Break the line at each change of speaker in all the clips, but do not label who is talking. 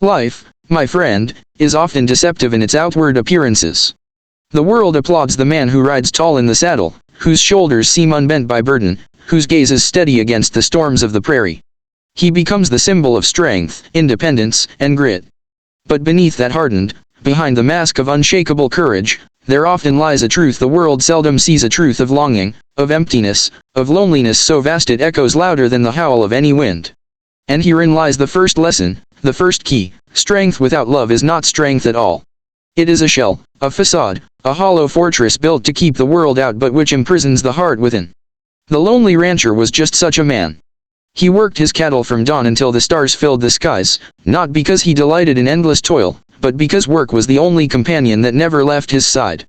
Life, my friend, is often deceptive in its outward appearances. The world applauds the man who rides tall in the saddle, whose shoulders seem unbent by burden, whose gaze is steady against the storms of the prairie. He becomes the symbol of strength, independence, and grit. But beneath that hardened, behind the mask of unshakable courage, there often lies a truth the world seldom sees, a truth of longing, of emptiness, of loneliness so vast it echoes louder than the howl of any wind. And herein lies the first lesson, the first key: strength without love is not strength at all. It is a shell, a facade, a hollow fortress built to keep the world out but which imprisons the heart within. The lonely rancher was just such a man. He worked his cattle from dawn until the stars filled the skies, not because he delighted in endless toil, but because work was the only companion that never left his side.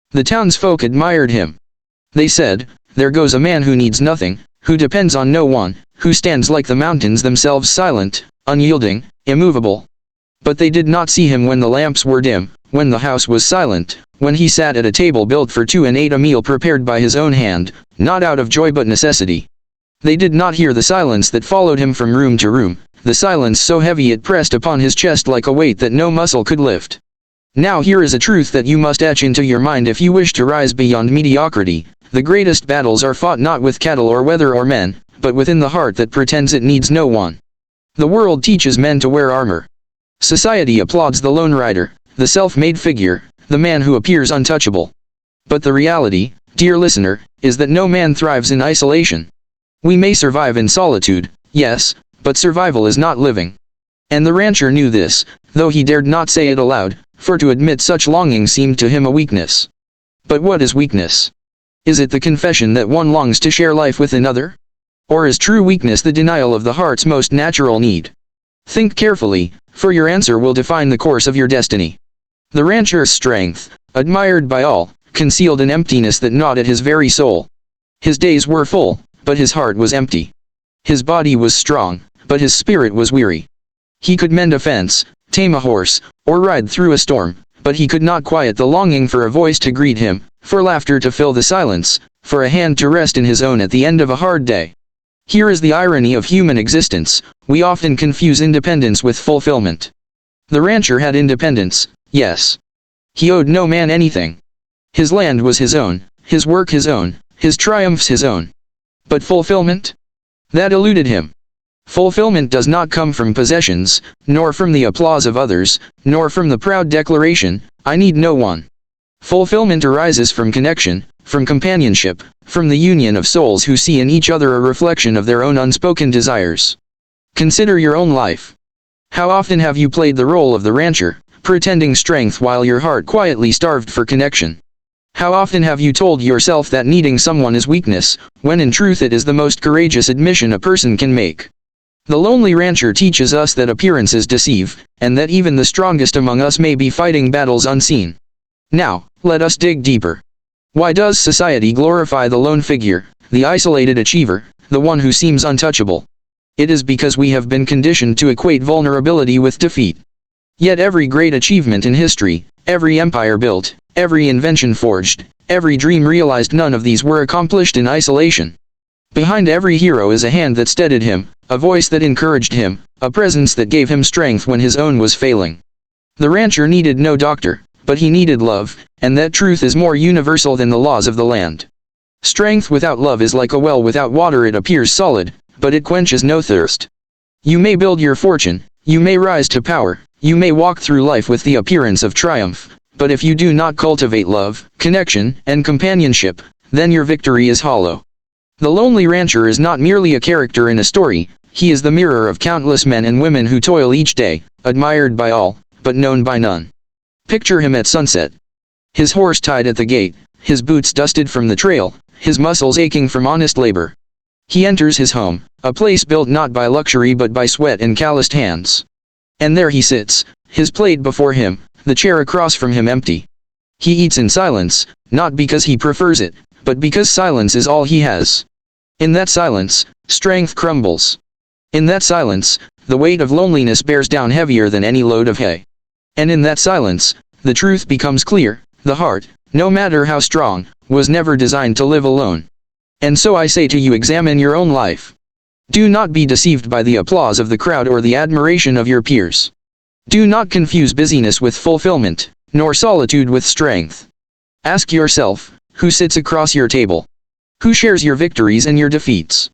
The townsfolk admired him. They said, "There goes a man who needs nothing, who depends on no one, who stands like the mountains themselves, silent, unyielding, immovable." But they did not see him when the lamps were dim, when the house was silent, when he sat at a table built for two and ate a meal prepared by his own hand, not out of joy but necessity. They did not hear the silence that followed him from room to room, the silence so heavy it pressed upon his chest like a weight that no muscle could lift. Now here is a truth that you must etch into your mind if you wish to rise beyond mediocrity: the greatest battles are fought not with cattle or weather or men, but within the heart that pretends it needs no one. The world teaches men to wear armor. Society applauds the lone rider, the self-made figure, the man who appears untouchable. But the reality, dear listener, is that no man thrives in isolation. We may survive in solitude, yes, but survival is not living. And the rancher knew this, though he dared not say it aloud, for to admit such longing seemed to him a weakness. But what is weakness? Is it the confession that one longs to share life with another? Or is true weakness the denial of the heart's most natural need? Think carefully, for your answer will define the course of your destiny. The rancher's strength, admired by all, concealed an emptiness that gnawed at his very soul. His days were full, but his heart was empty. His body was strong, but his spirit was weary. He could mend a fence, tame a horse, or ride through a storm, but he could not quiet the longing for a voice to greet him, for laughter to fill the silence, for a hand to rest in his own at the end of a hard day. Here is the irony of human existence: we often confuse independence with fulfillment. The rancher had independence, yes. He owed no man anything. His land was his own, his work his own, his triumphs his own. But fulfillment? That eluded him. Fulfillment does not come from possessions, nor from the applause of others, nor from the proud declaration, "I need no one." Fulfillment arises from connection, from companionship, from the union of souls who see in each other a reflection of their own unspoken desires. Consider your own life. How often have you played the role of the rancher, pretending strength while your heart quietly starved for connection? How often have you told yourself that needing someone is weakness, when in truth it is the most courageous admission a person can make? The lonely rancher teaches us that appearances deceive, and that even the strongest among us may be fighting battles unseen. Now, let us dig deeper. Why does society glorify the lone figure, the isolated achiever, the one who seems untouchable? It is because we have been conditioned to equate vulnerability with defeat. Yet every great achievement in history, every empire built, every invention forged, every dream realized, none of these were accomplished in isolation. Behind every hero is a hand that steadied him, a voice that encouraged him, a presence that gave him strength when his own was failing. The rancher needed no doctor, but he needed love, and that truth is more universal than the laws of the land. Strength without love is like a well without water: it appears solid, but it quenches no thirst. You may build your fortune, you may rise to power, you may walk through life with the appearance of triumph, but if you do not cultivate love, connection, and companionship, then your victory is hollow. The lonely rancher is not merely a character in a story, he is the mirror of countless men and women who toil each day, admired by all, but known by none. Picture him at sunset. His horse tied at the gate, his boots dusted from the trail, his muscles aching from honest labor. He enters his home, a place built not by luxury but by sweat and calloused hands. And there he sits, his plate before him, the chair across from him empty. He eats in silence, not because he prefers it, but because silence is all he has. In that silence, strength crumbles. In that silence, the weight of loneliness bears down heavier than any load of hay. And in that silence, the truth becomes clear: the heart, no matter how strong, was never designed to live alone. And so I say to you, examine your own life. Do not be deceived by the applause of the crowd or the admiration of your peers. Do not confuse busyness with fulfillment, nor solitude with strength. Ask yourself, who sits across your table? Who shares your victories and your defeats?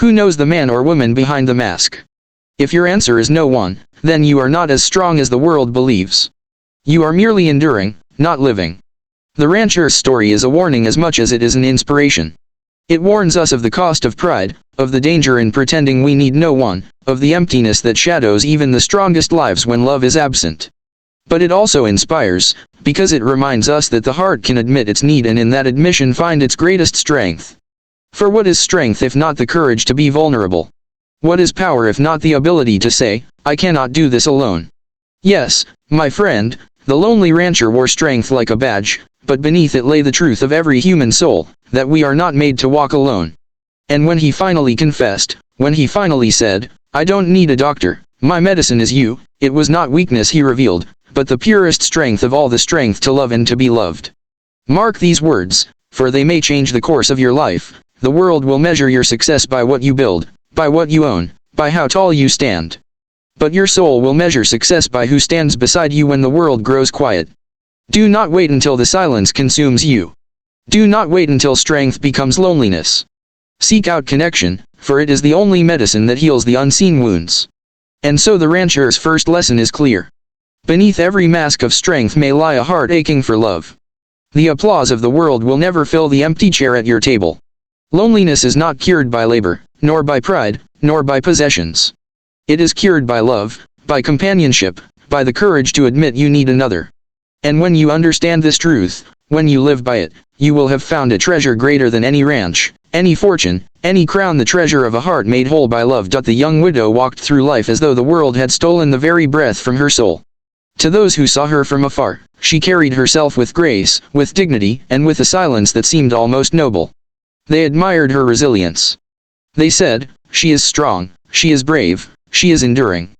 Who knows the man or woman behind the mask? If your answer is no one, then you are not as strong as the world believes. You are merely enduring, not living. The rancher's story is a warning as much as it is an inspiration. It warns us of the cost of pride, of the danger in pretending we need no one, of the emptiness that shadows even the strongest lives when love is absent. But it also inspires, because it reminds us that the heart can admit its need and in that admission find its greatest strength. For what is strength if not the courage to be vulnerable? What is power if not the ability to say, I cannot do this alone? Yes, my friend, the lonely rancher wore strength like a badge, but beneath it lay the truth of every human soul, that we are not made to walk alone. And when he finally confessed, when he finally said, I don't need a doctor, my medicine is you, it was not weakness he revealed, but the purest strength of all, the strength to love and to be loved. Mark these words, for they may change the course of your life. The world will measure your success by what you build, by what you own, by how tall you stand. But your soul will measure success by who stands beside you when the world grows quiet. Do not wait until the silence consumes you. Do not wait until strength becomes loneliness. Seek out connection, for it is the only medicine that heals the unseen wounds. And so the rancher's first lesson is clear. Beneath every mask of strength may lie a heart aching for love. The applause of the world will never fill the empty chair at your table. Loneliness is not cured by labor, nor by pride, nor by possessions. It is cured by love, by companionship, by the courage to admit you need another. And when you understand this truth, when you live by it, you will have found a treasure greater than any ranch, any fortune, any crown, the treasure of a heart made whole by love. The young widow walked through life as though the world had stolen the very breath from her soul. To those who saw her from afar, she carried herself with grace, with dignity, and with a silence that seemed almost noble. They admired her resilience. They said, she is strong, she is brave, she is enduring.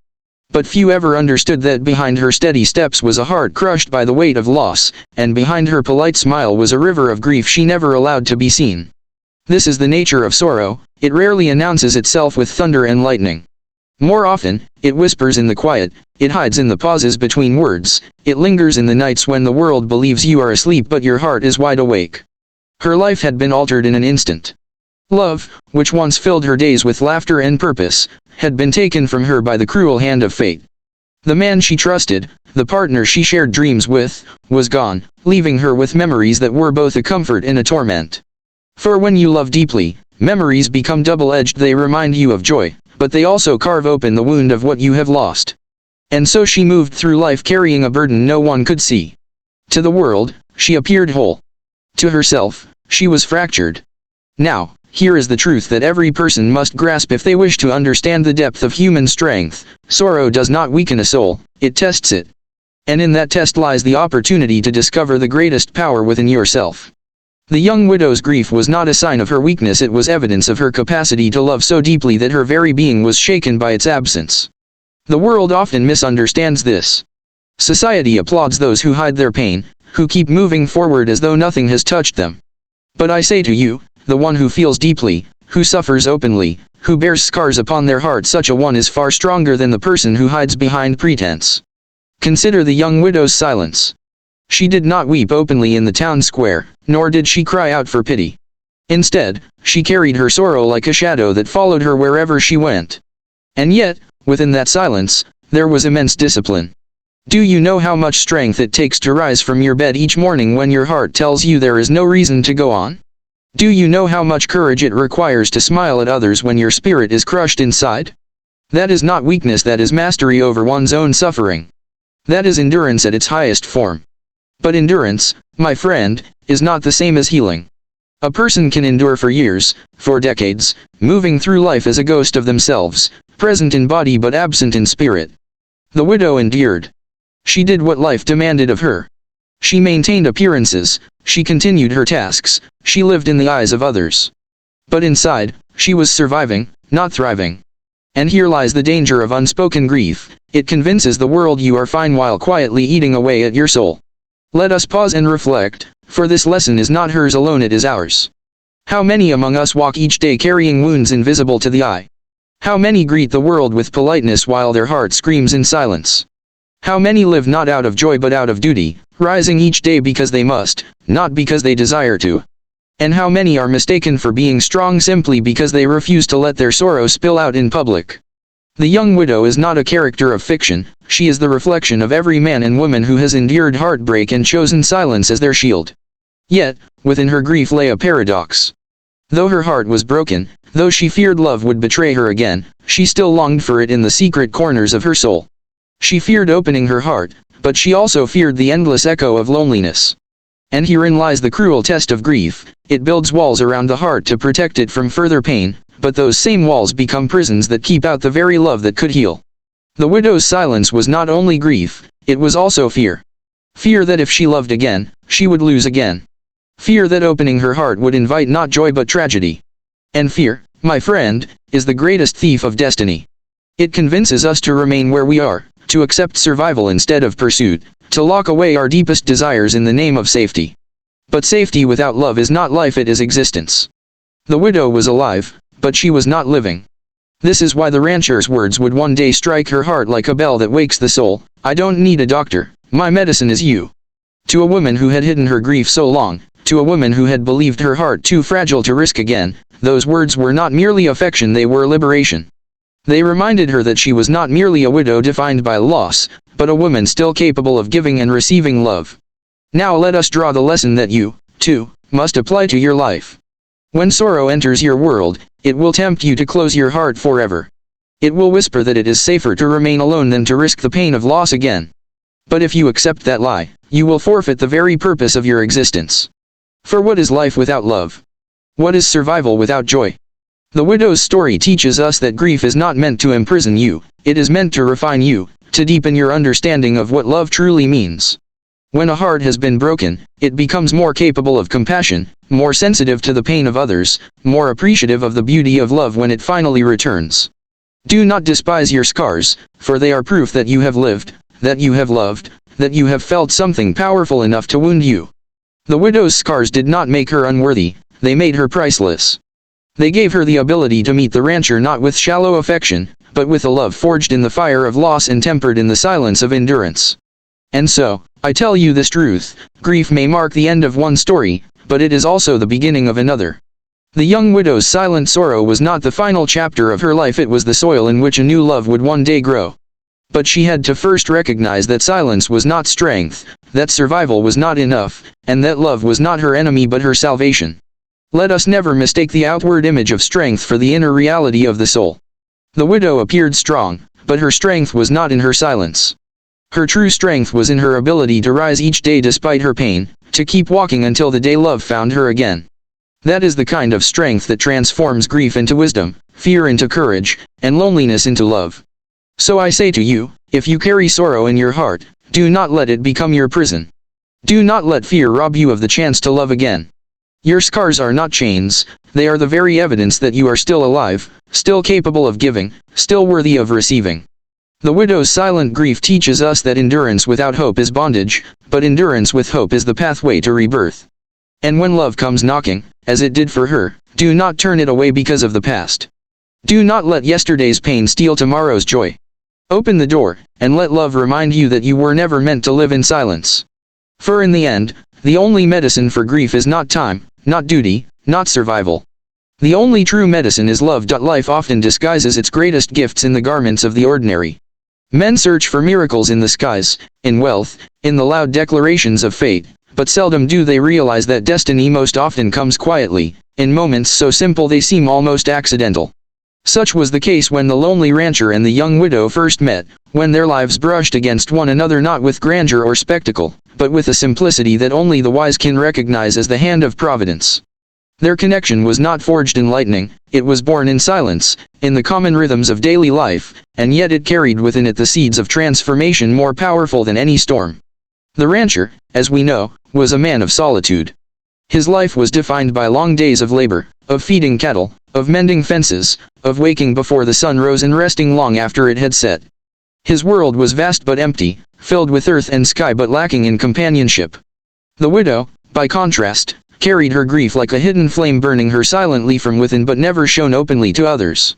But few ever understood that behind her steady steps was a heart crushed by the weight of loss, and behind her polite smile was a river of grief she never allowed to be seen. This is the nature of sorrow, it rarely announces itself with thunder and lightning. More often, it whispers in the quiet, it hides in the pauses between words, it lingers in the nights when the world believes you are asleep but your heart is wide awake. Her life had been altered in an instant. Love, which once filled her days with laughter and purpose, had been taken from her by the cruel hand of fate. The man she trusted, the partner she shared dreams with, was gone, leaving her with memories that were both a comfort and a torment. For when you love deeply, memories become double-edged. They remind you of joy, but they also carve open the wound of what you have lost. And so she moved through life carrying a burden no one could see. To the world, she appeared whole. To herself, she was fractured. Now, here is the truth that every person must grasp if they wish to understand the depth of human strength. Sorrow does not weaken a soul, it tests it. And in that test lies the opportunity to discover the greatest power within yourself. The young widow's grief was not a sign of her weakness, it was evidence of her capacity to love so deeply that her very being was shaken by its absence. The world often misunderstands this. Society applauds those who hide their pain, who keep moving forward as though nothing has touched them. But I say to you, the one who feels deeply, who suffers openly, who bears scars upon their heart, such a one is far stronger than the person who hides behind pretense. Consider the young widow's silence. She did not weep openly in the town square, nor did she cry out for pity. Instead, she carried her sorrow like a shadow that followed her wherever she went. And yet, within that silence, there was immense discipline. Do you know how much strength it takes to rise from your bed each morning when your heart tells you there is no reason to go on? Do you know how much courage it requires to smile at others when your spirit is crushed inside? That is not weakness, that is mastery over one's own suffering. That is endurance at its highest form. But endurance, my friend, is not the same as healing. A person can endure for years, for decades, moving through life as a ghost of themselves, present in body but absent in spirit. The widow endured. She did what life demanded of her. She maintained appearances, she continued her tasks, she lived in the eyes of others. But inside, she was surviving, not thriving. And here lies the danger of unspoken grief. It convinces the world you are fine while quietly eating away at your soul. Let us pause and reflect, for this lesson is not hers alone, it is ours. How many among us walk each day carrying wounds invisible to the eye? How many greet the world with politeness while their heart screams in silence? How many live not out of joy but out of duty, rising each day because they must, not because they desire to. And how many are mistaken for being strong simply because they refuse to let their sorrow spill out in public. The young widow is not a character of fiction, she is the reflection of every man and woman who has endured heartbreak and chosen silence as their shield. Yet, within her grief lay a paradox. Though her heart was broken, though she feared love would betray her again, she still longed for it in the secret corners of her soul. She feared opening her heart, but she also feared the endless echo of loneliness. And herein lies the cruel test of grief. It builds walls around the heart to protect it from further pain, but those same walls become prisons that keep out the very love that could heal. The widow's silence was not only grief, it was also fear. Fear that if she loved again, she would lose again. Fear that opening her heart would invite not joy but tragedy. And fear, my friend, is the greatest thief of destiny. It convinces us to remain where we are, to accept survival instead of pursuit, to lock away our deepest desires in the name of safety. But safety without love is not life, it is existence. The widow was alive, but she was not living. This is why the rancher's words would one day strike her heart like a bell that wakes the soul. I don't need a doctor, my medicine is you. To a woman who had hidden her grief so long, to a woman who had believed her heart too fragile to risk again, those words were not merely affection, they were liberation. They reminded her that she was not merely a widow defined by loss, but a woman still capable of giving and receiving love. Now let us draw the lesson that you, too, must apply to your life. When sorrow enters your world, it will tempt you to close your heart forever. It will whisper that it is safer to remain alone than to risk the pain of loss again. But if you accept that lie, you will forfeit the very purpose of your existence. For what is life without love? What is survival without joy? The widow's story teaches us that grief is not meant to imprison you, it is meant to refine you, to deepen your understanding of what love truly means. When a heart has been broken, it becomes more capable of compassion, more sensitive to the pain of others, more appreciative of the beauty of love when it finally returns. Do not despise your scars, for they are proof that you have lived, that you have loved, that you have felt something powerful enough to wound you. The widow's scars did not make her unworthy, they made her priceless. They gave her the ability to meet the rancher not with shallow affection, but with a love forged in the fire of loss and tempered in the silence of endurance. And so, I tell you this truth, grief may mark the end of one story, but it is also the beginning of another. The young widow's silent sorrow was not the final chapter of her life, it was the soil in which a new love would one day grow. But she had to first recognize that silence was not strength, that survival was not enough, and that love was not her enemy but her salvation. Let us never mistake the outward image of strength for the inner reality of the soul. The widow appeared strong, but her strength was not in her silence. Her true strength was in her ability to rise each day despite her pain, to keep walking until the day love found her again. That is the kind of strength that transforms grief into wisdom, fear into courage, and loneliness into love. So I say to you, if you carry sorrow in your heart, do not let it become your prison. Do not let fear rob you of the chance to love again. Your scars are not chains, they are the very evidence that you are still alive, still capable of giving, still worthy of receiving. The widow's silent grief teaches us that endurance without hope is bondage, but endurance with hope is the pathway to rebirth. And when love comes knocking, as it did for her, do not turn it away because of the past. Do not let yesterday's pain steal tomorrow's joy. Open the door, and let love remind you that you were never meant to live in silence. For in the end, the only medicine for grief is not time, not duty, not survival. The only true medicine is love. Life often disguises its greatest gifts in the garments of the ordinary. Men search for miracles in the skies, in wealth, in the loud declarations of fate, but seldom do they realize that destiny most often comes quietly, in moments so simple they seem almost accidental. Such was the case when the lonely rancher and the young widow first met, when their lives brushed against one another not with grandeur or spectacle, but with a simplicity that only the wise can recognize as the hand of providence. Their connection was not forged in lightning, it was born in silence, in the common rhythms of daily life, and yet it carried within it the seeds of transformation more powerful than any storm. The rancher, as we know, was a man of solitude. His life was defined by long days of labor, of feeding cattle, of mending fences, of waking before the sun rose and resting long after it had set. His world was vast but empty, filled with earth and sky but lacking in companionship. The widow, by contrast, carried her grief like a hidden flame burning her silently from within but never shown openly to others.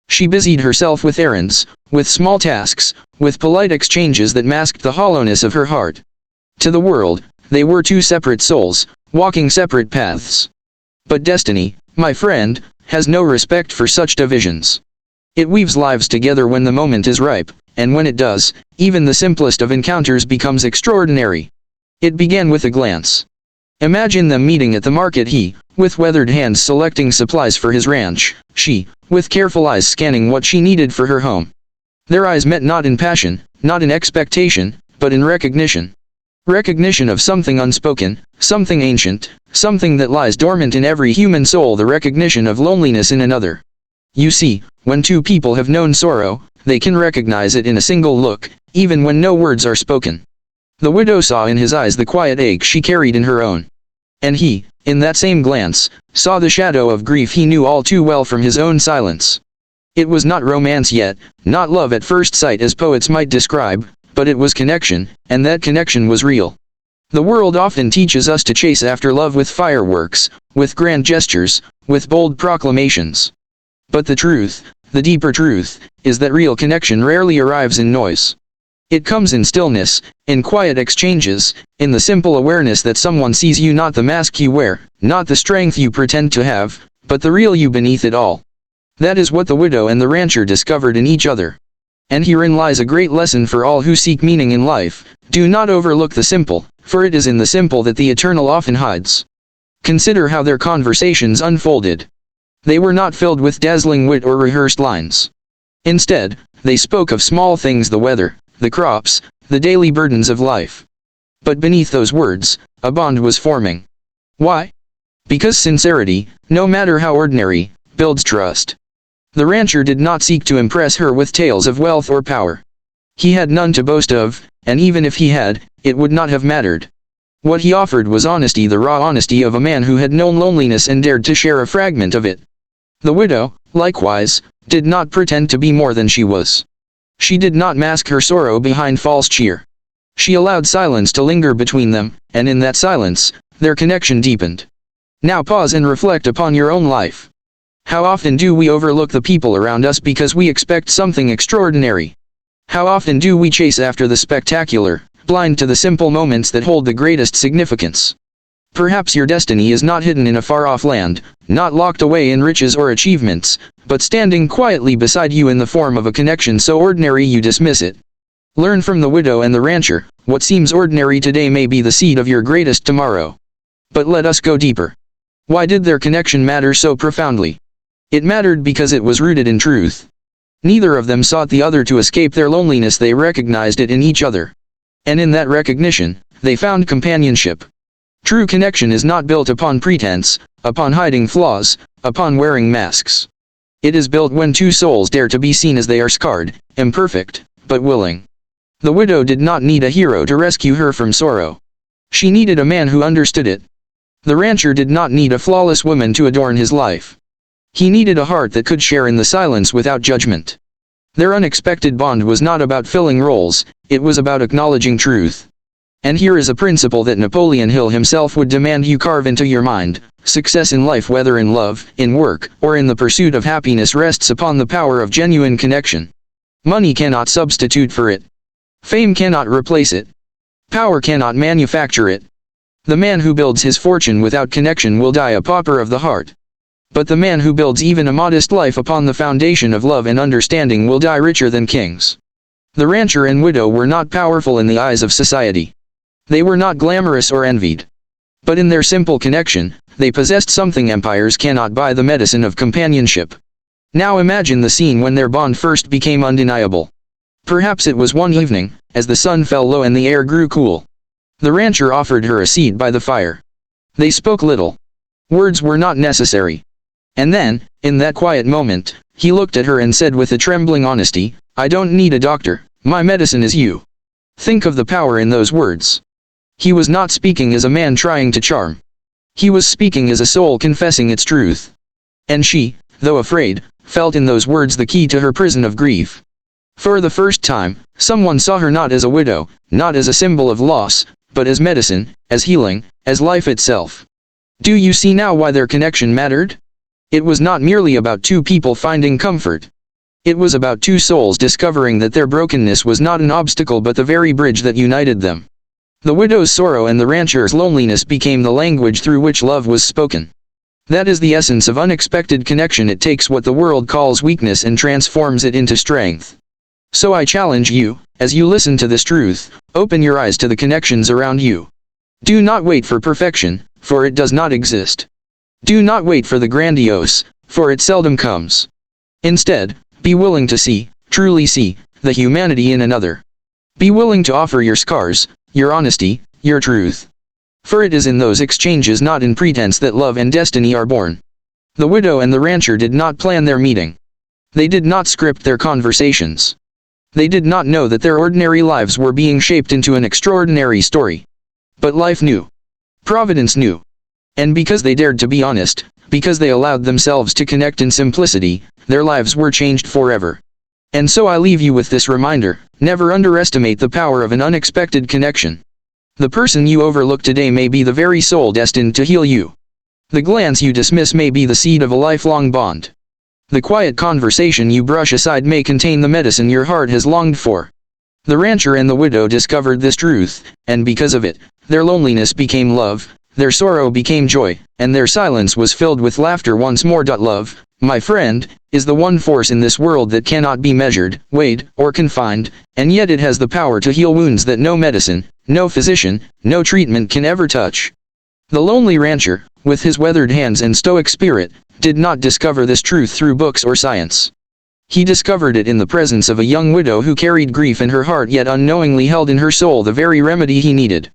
She busied herself with errands, with small tasks, with polite exchanges that masked the hollowness of her heart. To the world, they were two separate souls, walking separate paths. But destiny, my friend, has no respect for such divisions. It weaves lives together when the moment is ripe, and when it does, even the simplest of encounters becomes extraordinary. It began with a glance. Imagine them meeting at the market, he, with weathered hands selecting supplies for his ranch, she, with careful eyes scanning what she needed for her home. Their eyes met not in passion, not in expectation, but in recognition. Recognition of something unspoken, something ancient, something that lies dormant in every human soul, the recognition of loneliness in another. You see, when two people have known sorrow, they can recognize it in a single look, even when no words are spoken. The widow saw in his eyes the quiet ache she carried in her own. And he, in that same glance, saw the shadow of grief he knew all too well from his own silence. It was not romance yet, not love at first sight as poets might describe, but it was connection, and that connection was real. The world often teaches us to chase after love with fireworks, with grand gestures, with bold proclamations. But the truth, the deeper truth, is that real connection rarely arrives in noise. It comes in stillness, in quiet exchanges, in the simple awareness that someone sees you, not the mask you wear, not the strength you pretend to have, but the real you beneath it all. That is what the widow and the rancher discovered in each other. And herein lies a great lesson for all who seek meaning in life: do not overlook the simple, for it is in the simple that the eternal often hides. Consider how their conversations unfolded. They were not filled with dazzling wit or rehearsed lines. Instead, they spoke of small things: the weather, the crops, the daily burdens of life. But beneath those words, a bond was forming. Why? Because sincerity, no matter how ordinary, builds trust. The rancher did not seek to impress her with tales of wealth or power. He had none to boast of, and even if he had, it would not have mattered. What he offered was honesty, the raw honesty of a man who had known loneliness and dared to share a fragment of it. The widow, likewise, did not pretend to be more than she was. She did not mask her sorrow behind false cheer. She allowed silence to linger between them, and in that silence, their connection deepened. Now pause and reflect upon your own life. How often do we overlook the people around us because we expect something extraordinary? How often do we chase after the spectacular, blind to the simple moments that hold the greatest significance? Perhaps your destiny is not hidden in a far-off land, not locked away in riches or achievements, but standing quietly beside you in the form of a connection so ordinary you dismiss it. Learn from the widow and the rancher: what seems ordinary today may be the seed of your greatest tomorrow. But let us go deeper. Why did their connection matter so profoundly? It mattered because it was rooted in truth. Neither of them sought the other to escape their loneliness, they recognized it in each other. And in that recognition, they found companionship. True connection is not built upon pretense, upon hiding flaws, upon wearing masks. It is built when two souls dare to be seen as they are, scarred, imperfect, but willing. The widow did not need a hero to rescue her from sorrow. She needed a man who understood it. The rancher did not need a flawless woman to adorn his life. He needed a heart that could share in the silence without judgment. Their unexpected bond was not about filling roles, it was about acknowledging truth. And here is a principle that Napoleon Hill himself would demand you carve into your mind: success in life, whether in love, in work, or in the pursuit of happiness, rests upon the power of genuine connection. Money cannot substitute for it. Fame cannot replace it. Power cannot manufacture it. The man who builds his fortune without connection will die a pauper of the heart. But the man who builds even a modest life upon the foundation of love and understanding will die richer than kings. The rancher and widow were not powerful in the eyes of society. They were not glamorous or envied. But in their simple connection, they possessed something empires cannot buy: the medicine of companionship. Now imagine the scene when their bond first became undeniable. Perhaps it was one evening, as the sun fell low and the air grew cool. The rancher offered her a seat by the fire. They spoke little. Words were not necessary. And then, in that quiet moment, he looked at her and said with a trembling honesty, "I don't need a doctor, my medicine is you." Think of the power in those words. He was not speaking as a man trying to charm. He was speaking as a soul confessing its truth. And she, though afraid, felt in those words the key to her prison of grief. For the first time, someone saw her not as a widow, not as a symbol of loss, but as medicine, as healing, as life itself. Do you see now why their connection mattered? It was not merely about two people finding comfort. It was about two souls discovering that their brokenness was not an obstacle but the very bridge that united them. The widow's sorrow and the rancher's loneliness became the language through which love was spoken. That is the essence of unexpected connection. It takes what the world calls weakness and transforms it into strength. So I challenge you, as you listen to this truth, open your eyes to the connections around you. Do not wait for perfection, for it does not exist. Do not wait for the grandiose, for it seldom comes. Instead, be willing to see, truly see, the humanity in another. Be willing to offer your scars, your honesty, your truth. For it is in those exchanges, not in pretense, that love and destiny are born. The widow and the rancher did not plan their meeting. They did not script their conversations. They did not know that their ordinary lives were being shaped into an extraordinary story. But life knew. Providence knew. And because they dared to be honest, because they allowed themselves to connect in simplicity, their lives were changed forever. And so I leave you with this reminder: never underestimate the power of an unexpected connection. The person you overlook today may be the very soul destined to heal you. The glance you dismiss may be the seed of a lifelong bond. The quiet conversation you brush aside may contain the medicine your heart has longed for. The rancher and the widow discovered this truth, and because of it, their loneliness became love, their sorrow became joy, and their silence was filled with laughter once more. Love, my friend, is the one force in this world that cannot be measured, weighed, or confined, and yet it has the power to heal wounds that no medicine, no physician, no treatment can ever touch. The lonely rancher, with his weathered hands and stoic spirit, did not discover this truth through books or science. He discovered it in the presence of a young widow who carried grief in her heart yet unknowingly held in her soul the very remedy he needed.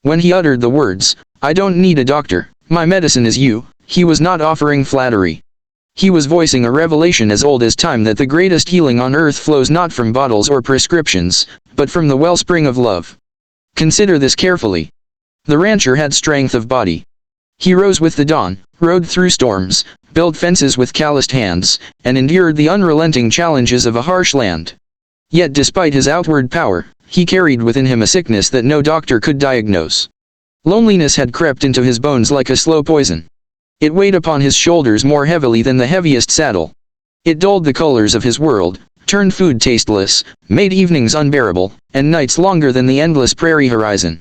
When he uttered the words, "I don't need a doctor, my medicine is you," he was not offering flattery. He was voicing a revelation as old as time, that the greatest healing on earth flows not from bottles or prescriptions, but from the wellspring of love. Consider this carefully. The rancher had strength of body. He rose with the dawn, rode through storms, built fences with calloused hands, and endured the unrelenting challenges of a harsh land. Yet despite his outward power, he carried within him a sickness that no doctor could diagnose. Loneliness had crept into his bones like a slow poison. It weighed upon his shoulders more heavily than the heaviest saddle. It dulled the colors of his world, turned food tasteless, made evenings unbearable, and nights longer than the endless prairie horizon.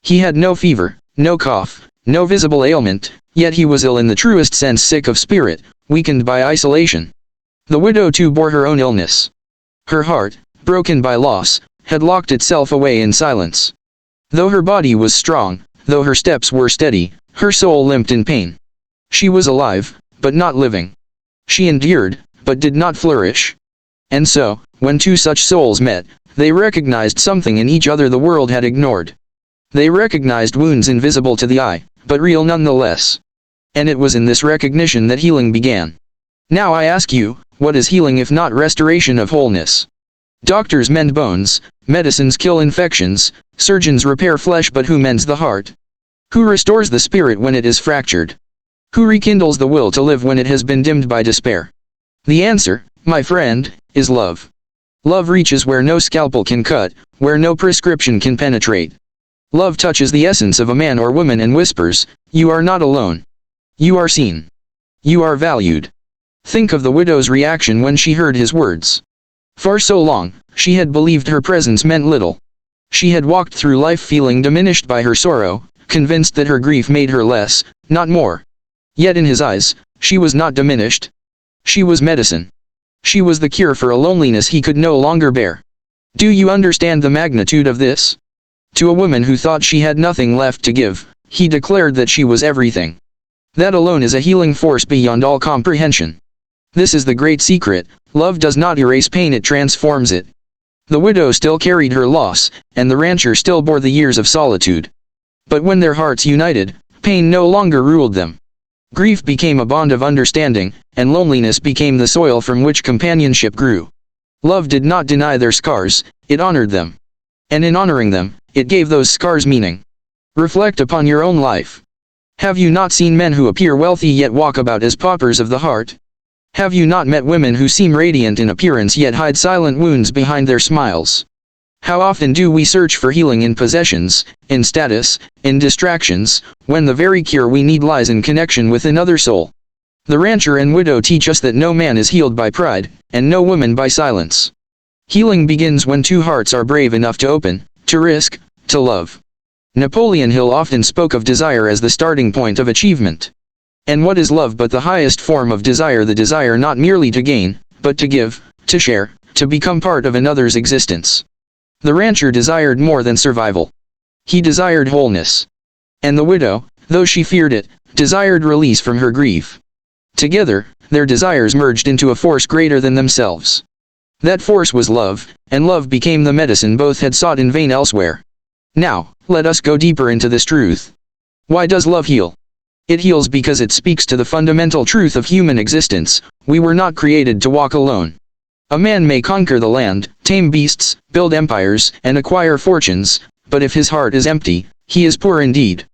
He had no fever, no cough, no visible ailment, yet he was ill in the truest sense, sick of spirit, weakened by isolation. The widow too bore her own illness. Her heart, broken by loss, had locked itself away in silence. Though her body was strong, though her steps were steady, her soul limped in pain. She was alive, but not living. She endured, but did not flourish. And so, when two such souls met, they recognized something in each other the world had ignored. They recognized wounds invisible to the eye, but real nonetheless. And it was in this recognition that healing began. Now I ask you, what is healing if not restoration of wholeness? Doctors mend bones, medicines kill infections, surgeons repair flesh, but who mends the heart? Who restores the spirit when it is fractured? Who rekindles the will to live when it has been dimmed by despair? The answer, my friend, is love. Love reaches where no scalpel can cut, where no prescription can penetrate. Love touches the essence of a man or woman and whispers, "You are not alone. You are seen. You are valued." Think of the widow's reaction when she heard his words. For so long, she had believed her presence meant little. She had walked through life feeling diminished by her sorrow, convinced that her grief made her less, not more. Yet in his eyes, she was not diminished. She was medicine. She was the cure for a loneliness he could no longer bear. Do you understand the magnitude of this? To a woman who thought she had nothing left to give, he declared that she was everything. That alone is a healing force beyond all comprehension. This is the great secret: love does not erase pain, it transforms it. The widow still carried her loss, and the rancher still bore the years of solitude. But when their hearts united, pain no longer ruled them. Grief became a bond of understanding, and loneliness became the soil from which companionship grew. Love did not deny their scars, it honored them. And in honoring them, it gave those scars meaning. Reflect upon your own life. Have you not seen men who appear wealthy yet walk about as paupers of the heart? Have you not met women who seem radiant in appearance yet hide silent wounds behind their smiles? How often do we search for healing in possessions, in status, in distractions, when the very cure we need lies in connection with another soul? The rancher and widow teach us that no man is healed by pride, and no woman by silence. Healing begins when two hearts are brave enough to open, to risk, to love. Napoleon Hill often spoke of desire as the starting point of achievement. And what is love but the highest form of desire, the desire not merely to gain, but to give, to share, to become part of another's existence. The rancher desired more than survival. He desired wholeness. And the widow, though she feared it, desired release from her grief. Together, their desires merged into a force greater than themselves. That force was love, and love became the medicine both had sought in vain elsewhere. Now, let us go deeper into this truth. Why does love heal? It heals because it speaks to the fundamental truth of human existence: we were not created to walk alone. A man may conquer the land, tame beasts, build empires, and acquire fortunes, but if his heart is empty, he is poor indeed.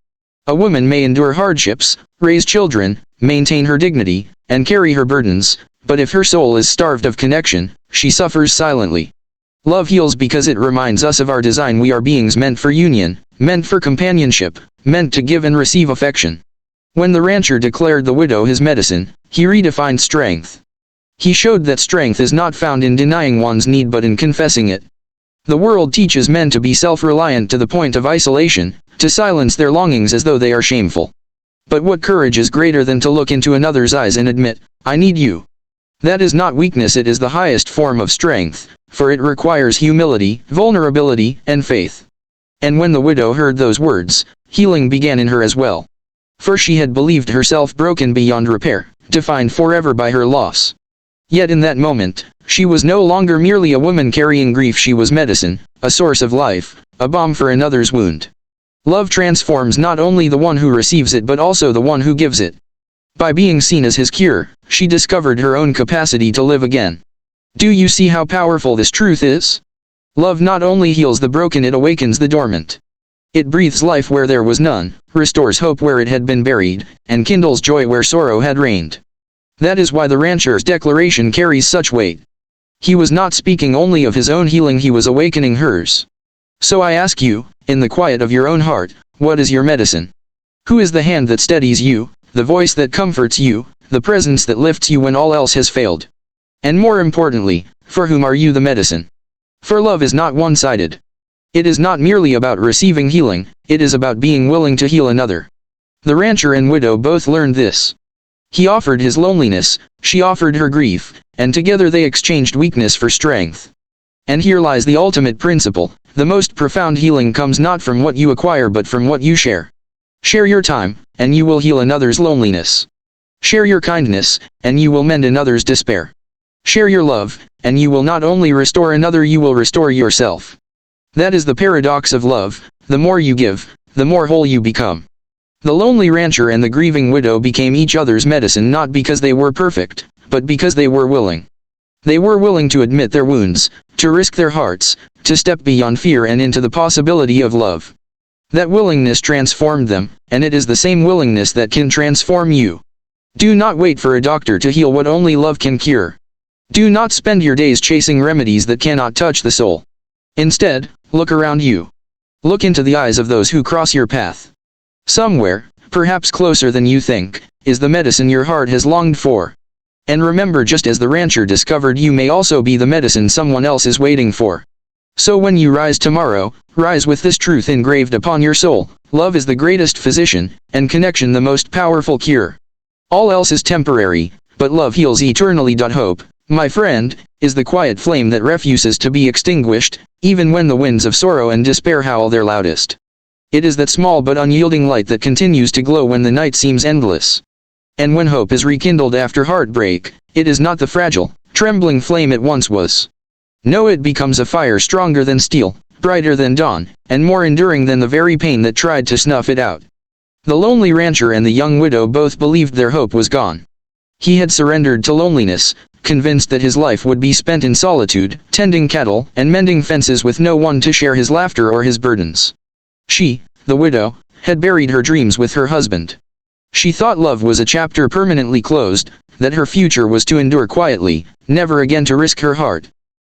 A woman may endure hardships, raise children, maintain her dignity, and carry her burdens, but if her soul is starved of connection, she suffers silently. Love heals because it reminds us of our design. We are beings meant for union, meant for companionship, meant to give and receive affection. When the rancher declared the widow his medicine, he redefined strength. He showed that strength is not found in denying one's need but in confessing it. The world teaches men to be self-reliant to the point of isolation, to silence their longings as though they are shameful. But what courage is greater than to look into another's eyes and admit, "I need you"? That is not weakness, it is the highest form of strength, for it requires humility, vulnerability, and faith. And when the widow heard those words, healing began in her as well. For she had believed herself broken beyond repair, defined forever by her loss. Yet in that moment, she was no longer merely a woman carrying grief, she was medicine, a source of life, a balm for another's wound. Love transforms not only the one who receives it but also the one who gives it. By being seen as his cure, she discovered her own capacity to live again. Do you see how powerful this truth is? Love not only heals the broken, it awakens the dormant. It breathes life where there was none, restores hope where it had been buried, and kindles joy where sorrow had reigned. That is why the rancher's declaration carries such weight. He was not speaking only of his own healing, he was awakening hers. So I ask you, in the quiet of your own heart, what is your medicine? Who is the hand that steadies you, the voice that comforts you, the presence that lifts you when all else has failed? And more importantly, for whom are you the medicine? For love is not one-sided. It is not merely about receiving healing, it is about being willing to heal another. The rancher and widow both learned this. He offered his loneliness, she offered her grief, and together they exchanged weakness for strength. And here lies the ultimate principle: the most profound healing comes not from what you acquire but from what you share. Share your time, and you will heal another's loneliness. Share your kindness, and you will mend another's despair. Share your love, and you will not only restore another, you will restore yourself. That is the paradox of love: the more you give, the more whole you become. The lonely rancher and the grieving widow became each other's medicine not because they were perfect, but because they were willing. They were willing to admit their wounds, to risk their hearts, to step beyond fear and into the possibility of love. That willingness transformed them, and it is the same willingness that can transform you. Do not wait for a doctor to heal what only love can cure. Do not spend your days chasing remedies that cannot touch the soul. Instead, look around you. Look into the eyes of those who cross your path. Somewhere, perhaps closer than you think, is the medicine your heart has longed for. And remember, just as the rancher discovered, you may also be the medicine someone else is waiting for. So when you rise tomorrow, rise with this truth engraved upon your soul: love is the greatest physician, and connection the most powerful cure. All else is temporary, but love heals eternally. Hope, my friend, is the quiet flame that refuses to be extinguished, even when the winds of sorrow and despair howl their loudest. It is that small but unyielding light that continues to glow when the night seems endless. And when hope is rekindled after heartbreak, it is not the fragile, trembling flame it once was. No, it becomes a fire stronger than steel, brighter than dawn, and more enduring than the very pain that tried to snuff it out. The lonely rancher and the young widow both believed their hope was gone. He had surrendered to loneliness, convinced that his life would be spent in solitude, tending cattle, and mending fences with no one to share his laughter or his burdens. She, the widow, had buried her dreams with her husband. She thought love was a chapter permanently closed, that her future was to endure quietly, never again to risk her heart.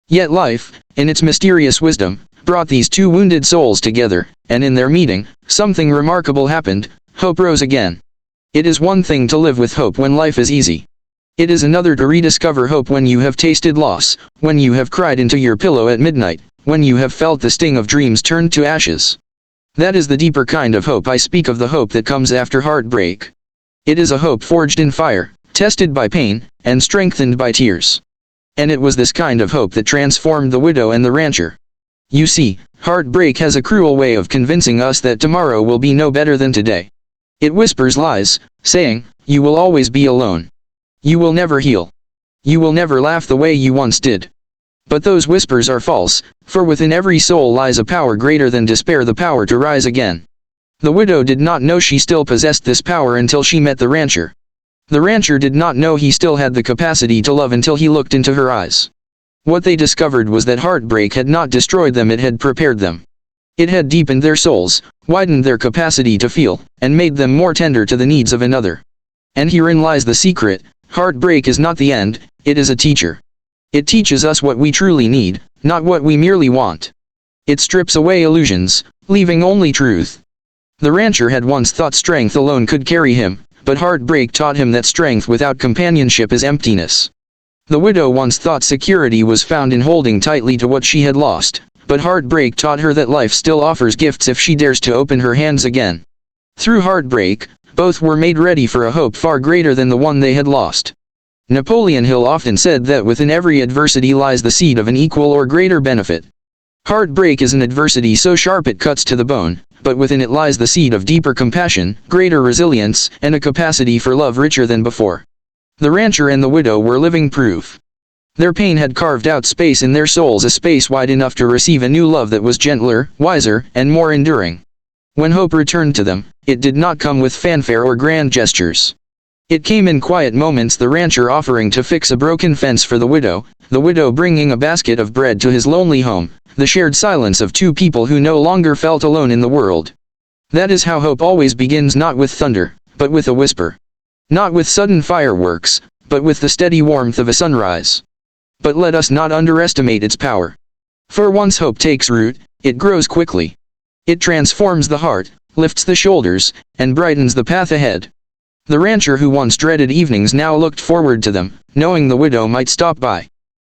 Yet life, in its mysterious wisdom, brought these two wounded souls together, and in their meeting, something remarkable happened: hope rose again. It is one thing to live with hope when life is easy. It is another to rediscover hope when you have tasted loss, when you have cried into your pillow at midnight, when you have felt the sting of dreams turned to ashes. That is the deeper kind of hope I speak of, the hope that comes after heartbreak. It is a hope forged in fire, tested by pain, and strengthened by tears. And it was this kind of hope that transformed the widow and the rancher. You see, heartbreak has a cruel way of convincing us that tomorrow will be no better than today. It whispers lies, saying, you will always be alone. You will never heal. You will never laugh the way you once did. But those whispers are false, for within every soul lies a power greater than despair, the power to rise again. The widow did not know she still possessed this power until she met the rancher. The rancher did not know he still had the capacity to love until he looked into her eyes. What they discovered was that heartbreak had not destroyed them, it had prepared them. It had deepened their souls, widened their capacity to feel, and made them more tender to the needs of another. And herein lies the secret: heartbreak is not the end, it is a teacher. It teaches us what we truly need, not what we merely want. It strips away illusions, leaving only truth. The rancher had once thought strength alone could carry him, but heartbreak taught him that strength without companionship is emptiness. The widow once thought security was found in holding tightly to what she had lost, but heartbreak taught her that life still offers gifts if she dares to open her hands again. Through heartbreak, both were made ready for a hope far greater than the one they had lost. Napoleon Hill often said that within every adversity lies the seed of an equal or greater benefit. Heartbreak is an adversity so sharp it cuts to the bone, but within it lies the seed of deeper compassion, greater resilience, and a capacity for love richer than before. The rancher and the widow were living proof. Their pain had carved out space in their souls, a space wide enough to receive a new love that was gentler, wiser, and more enduring. When hope returned to them, it did not come with fanfare or grand gestures. It came in quiet moments, the rancher offering to fix a broken fence for the widow bringing a basket of bread to his lonely home, the shared silence of two people who no longer felt alone in the world. That is how hope always begins, not with thunder, but with a whisper. Not with sudden fireworks, but with the steady warmth of a sunrise. But let us not underestimate its power. For once hope takes root, it grows quickly. It transforms the heart, lifts the shoulders, and brightens the path ahead. The rancher who once dreaded evenings now looked forward to them, knowing the widow might stop by.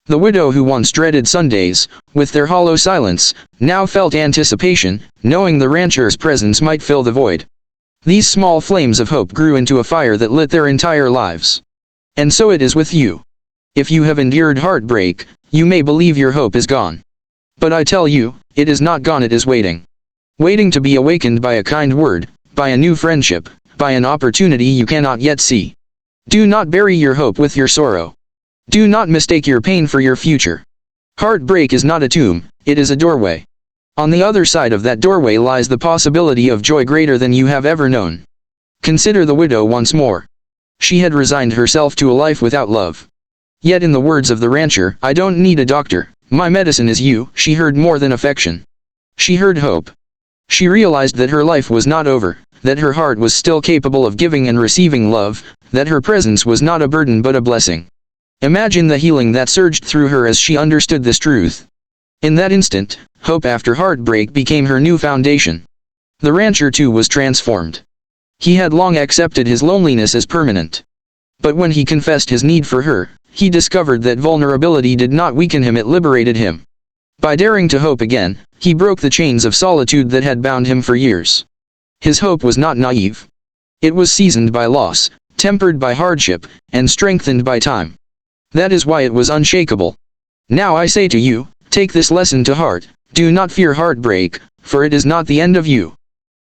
The widow who once dreaded Sundays, with their hollow silence, now felt anticipation, knowing the rancher's presence might fill the void. These small flames of hope grew into a fire that lit their entire lives. And so it is with you. If you have endured heartbreak, you may believe your hope is gone. But I tell you, it is not gone, it is waiting. Waiting to be awakened by a kind word, by a new friendship, by an opportunity you cannot yet see. Do not bury your hope with your sorrow. Do not mistake your pain for your future. Heartbreak is not a tomb, it is a doorway. On the other side of that doorway lies the possibility of joy greater than you have ever known. Consider the widow once more. She had resigned herself to a life without love. Yet in the words of the rancher, I don't need a doctor, my medicine is you, she heard more than affection. She heard hope. She realized that her life was not over, that her heart was still capable of giving and receiving love, that her presence was not a burden but a blessing. Imagine the healing that surged through her as she understood this truth. In that instant, hope after heartbreak became her new foundation. The rancher too was transformed. He had long accepted his loneliness as permanent. But when he confessed his need for her, he discovered that vulnerability did not weaken him, it liberated him. By daring to hope again, he broke the chains of solitude that had bound him for years. His hope was not naive. It was seasoned by loss, tempered by hardship, and strengthened by time. That is why it was unshakable. Now I say to you, take this lesson to heart, do not fear heartbreak, for it is not the end of you.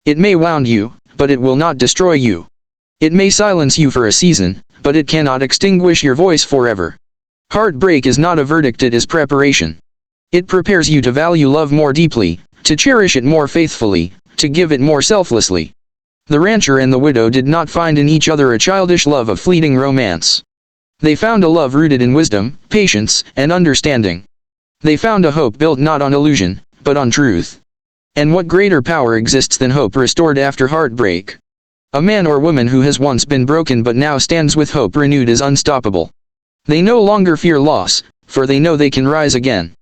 It may wound you, but it will not destroy you. It may silence you for a season, but it cannot extinguish your voice forever. Heartbreak is not a verdict, it is preparation. It prepares you to value love more deeply, to cherish it more faithfully, to give it more selflessly. The rancher and the widow did not find in each other a childish love of fleeting romance. They found a love rooted in wisdom, patience, and understanding. They found a hope built not on illusion, but on truth. And what greater power exists than hope restored after heartbreak? A man or woman who has once been broken but now stands with hope renewed is unstoppable. They no longer fear loss, for they know they can rise again.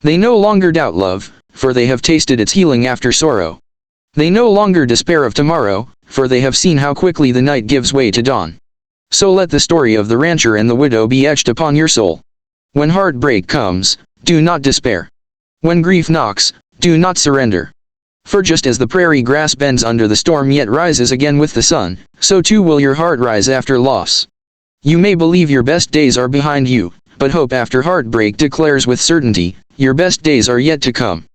They no longer doubt love, for they have tasted its healing after sorrow. They no longer despair of tomorrow, for they have seen how quickly the night gives way to dawn. So let the story of the rancher and the widow be etched upon your soul. When heartbreak comes, do not despair. When grief knocks, do not surrender. For just as the prairie grass bends under the storm yet rises again with the sun, so too will your heart rise after loss. You may believe your best days are behind you, but hope after heartbreak declares with certainty, your best days are yet to come.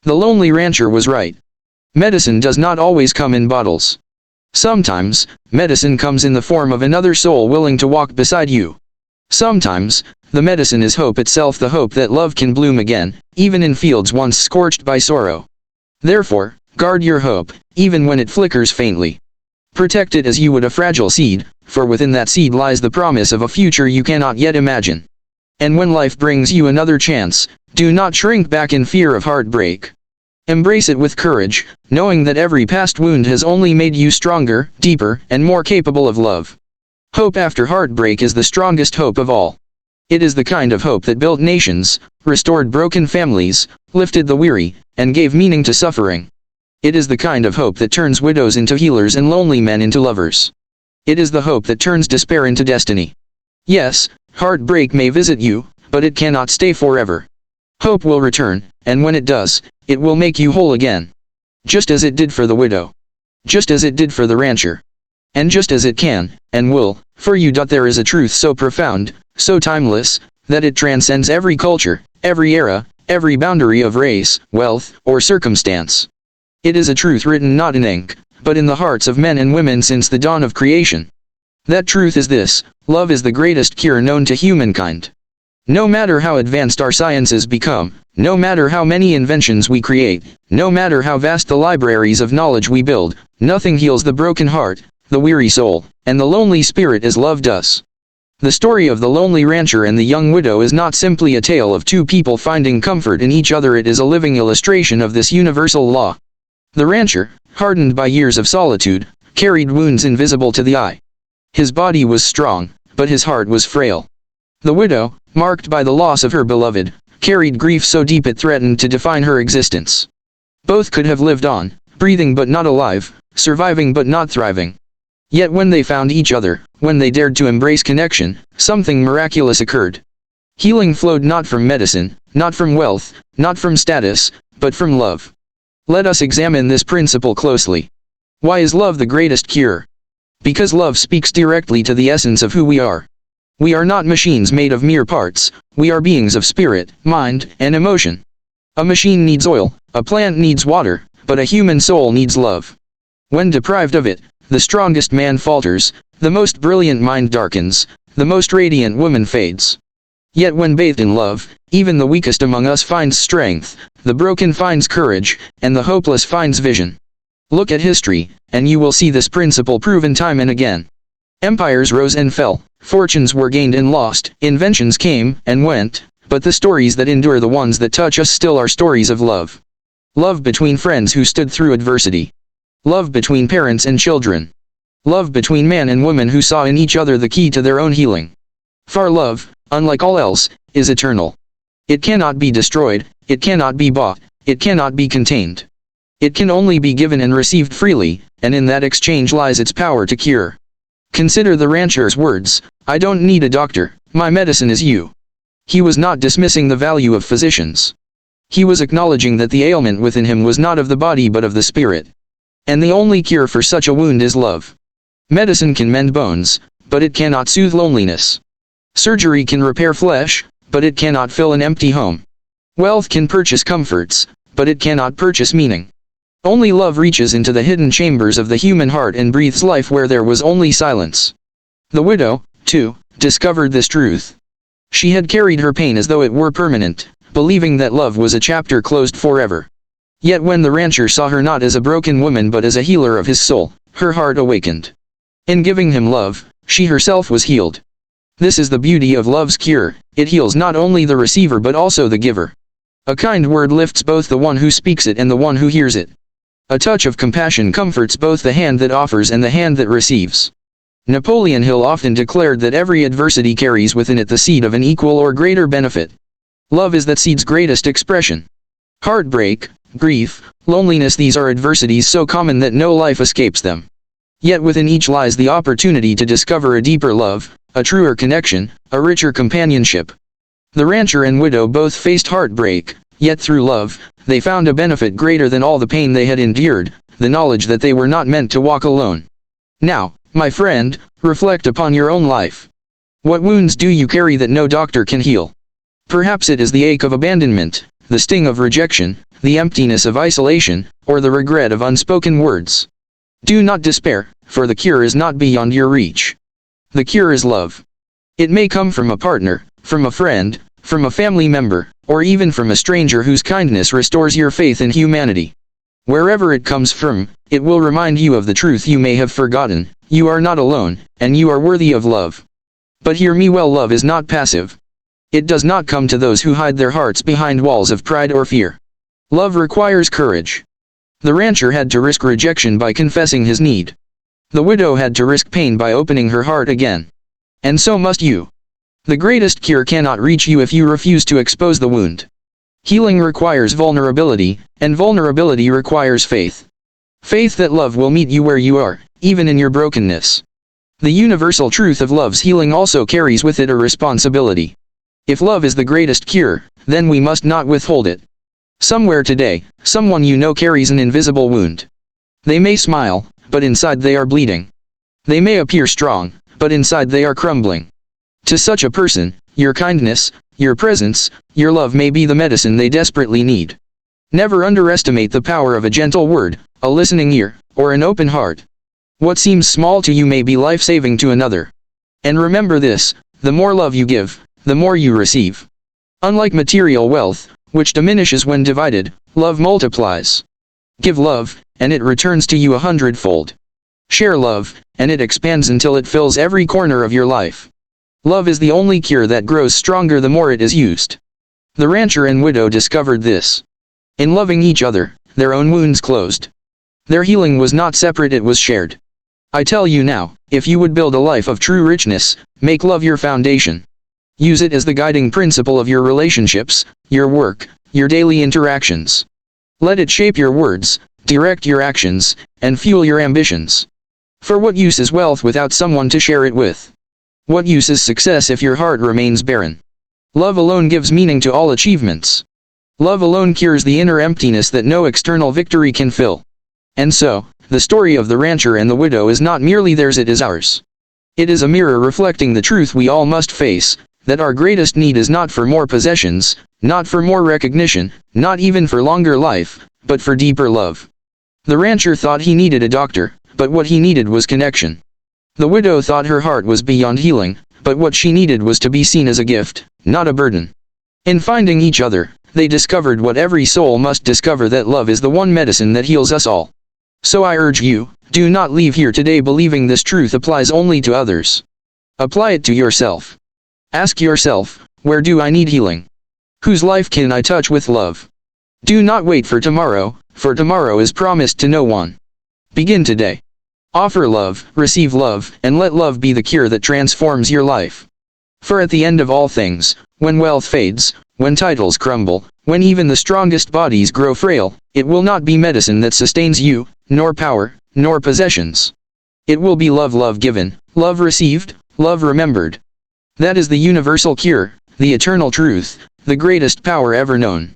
The lonely rancher was right. Medicine does not always come in bottles. Sometimes, medicine comes in the form of another soul willing to walk beside you. Sometimes, the medicine is hope itself, the hope that love can bloom again, even in fields once scorched by sorrow. Therefore, guard your hope, even when it flickers faintly. Protect it as you would a fragile seed, for within that seed lies the promise of a future you cannot yet imagine. And when life brings you another chance, do not shrink back in fear of heartbreak. Embrace it with courage, knowing that every past wound has only made you stronger, deeper, and more capable of love. Hope after heartbreak is the strongest hope of all. It is the kind of hope that built nations, restored broken families, lifted the weary, and gave meaning to suffering. It is the kind of hope that turns widows into healers and lonely men into lovers. It is the hope that turns despair into destiny. Yes, heartbreak may visit you, but it cannot stay forever. Hope will return, and when it does, it will make you whole again. Just as it did for the widow. Just as it did for the rancher. And just as it can, and will, for you. There is a truth so profound, so timeless, that it transcends every culture, every era, every boundary of race, wealth, or circumstance. It is a truth written not in ink, but in the hearts of men and women since the dawn of creation. That truth is this: love is the greatest cure known to humankind. No matter how advanced our sciences become, no matter how many inventions we create, no matter how vast the libraries of knowledge we build, nothing heals the broken heart, the weary soul, and the lonely spirit as love does. The story of the lonely rancher and the young widow is not simply a tale of two people finding comfort in each other. It is a living illustration of this universal law. The rancher, hardened by years of solitude, carried wounds invisible to the eye. His body was strong, but his heart was frail. The widow, marked by the loss of her beloved, carried grief so deep it threatened to define her existence. Both could have lived on, breathing but not alive, surviving but not thriving. Yet when they found each other, when they dared to embrace connection, something miraculous occurred. Healing flowed not from medicine, not from wealth, not from status, but from love. Let us examine this principle closely. Why is love the greatest cure? Because love speaks directly to the essence of who we are. We are not machines made of mere parts, we are beings of spirit, mind, and emotion. A machine needs oil, a plant needs water, but a human soul needs love. When deprived of it, the strongest man falters, the most brilliant mind darkens, the most radiant woman fades. Yet when bathed in love, even the weakest among us finds strength, the broken finds courage, and the hopeless finds vision. Look at history, and you will see this principle proven time and again. Empires rose and fell, fortunes were gained and lost, inventions came and went, but the stories that endure, the ones that touch us still, are stories of love. Love between friends who stood through adversity. Love between parents and children. Love between man and woman who saw in each other the key to their own healing. For love, unlike all else, is eternal. It cannot be destroyed, it cannot be bought, it cannot be contained. It can only be given and received freely, and in that exchange lies its power to cure. Consider the rancher's words: "I don't need a doctor, my medicine is you." He was not dismissing the value of physicians. He was acknowledging that the ailment within him was not of the body but of the spirit. And the only cure for such a wound is love. Medicine can mend bones, but it cannot soothe loneliness. Surgery can repair flesh, but it cannot fill an empty home. Wealth can purchase comforts, but it cannot purchase meaning. Only love reaches into the hidden chambers of the human heart and breathes life where there was only silence. The widow, too, discovered this truth. She had carried her pain as though it were permanent, believing that love was a chapter closed forever. Yet when the rancher saw her not as a broken woman but as a healer of his soul, her heart awakened. In giving him love, she herself was healed. This is the beauty of love's cure: it heals not only the receiver but also the giver. A kind word lifts both the one who speaks it and the one who hears it. A touch of compassion comforts both the hand that offers and the hand that receives. Napoleon Hill often declared that every adversity carries within it the seed of an equal or greater benefit. Love is that seed's greatest expression. Heartbreak, grief, loneliness, these are adversities so common that no life escapes them. Yet within each lies the opportunity to discover a deeper love, a truer connection, a richer companionship. The rancher and widow both faced heartbreak, yet through love, they found a benefit greater than all the pain they had endured, the knowledge that they were not meant to walk alone. Now, my friend, reflect upon your own life. What wounds do you carry that no doctor can heal? Perhaps it is the ache of abandonment, the sting of rejection, the emptiness of isolation, or the regret of unspoken words. Do not despair, for the cure is not beyond your reach. The cure is love. It may come from a partner, from a friend, from a family member, or even from a stranger whose kindness restores your faith in humanity. Wherever it comes from, it will remind you of the truth you may have forgotten: you are not alone, and you are worthy of love. But hear me well, love is not passive. It does not come to those who hide their hearts behind walls of pride or fear. Love requires courage. The rancher had to risk rejection by confessing his need. The widow had to risk pain by opening her heart again. And so must you. The greatest cure cannot reach you if you refuse to expose the wound. Healing requires vulnerability, and vulnerability requires faith. Faith that love will meet you where you are, even in your brokenness. The universal truth of love's healing also carries with it a responsibility. If love is the greatest cure, then we must not withhold it. Somewhere today, someone you know carries an invisible wound. They may smile, but inside they are bleeding. They may appear strong, but inside they are crumbling. To such a person, your kindness, your presence, your love may be the medicine they desperately need. Never underestimate the power of a gentle word, a listening ear, or an open heart. What seems small to you may be life-saving to another. And remember this: the more love you give, the more you receive. Unlike material wealth, which diminishes when divided, love multiplies. Give love, and it returns to you 100-fold. Share love, and it expands until it fills every corner of your life. Love is the only cure that grows stronger the more it is used. The rancher and widow discovered this. In loving each other, their own wounds closed. Their healing was not separate, it was shared. I tell you now, if you would build a life of true richness, make love your foundation. Use it as the guiding principle of your relationships, your work, your daily interactions. Let it shape your words, direct your actions, and fuel your ambitions. For what use is wealth without someone to share it with? What use is success if your heart remains barren? Love alone gives meaning to all achievements. Love alone cures the inner emptiness that no external victory can fill. And so, the story of the rancher and the widow is not merely theirs, it is ours. It is a mirror reflecting the truth we all must face, that our greatest need is not for more possessions, not for more recognition, not even for longer life, but for deeper love. The rancher thought he needed a doctor, but what he needed was connection. The widow thought her heart was beyond healing, but what she needed was to be seen as a gift, not a burden. In finding each other, they discovered what every soul must discover: that love is the one medicine that heals us all. So I urge you, do not leave here today believing this truth applies only to others. Apply it to yourself. Ask yourself, where do I need healing? Whose life can I touch with love? Do not wait for tomorrow is promised to no one. Begin today. Offer love, receive love, and let love be the cure that transforms your life. For at the end of all things, when wealth fades, when titles crumble, when even the strongest bodies grow frail, it will not be medicine that sustains you, nor power, nor possessions. It will be love, love given, love received, love remembered. That is the universal cure, the eternal truth, the greatest power ever known.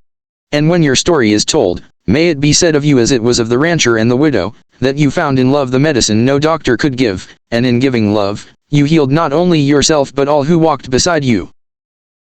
And when your story is told, may it be said of you as it was of the rancher and the widow, that you found in love the medicine no doctor could give, and in giving love, you healed not only yourself but all who walked beside you.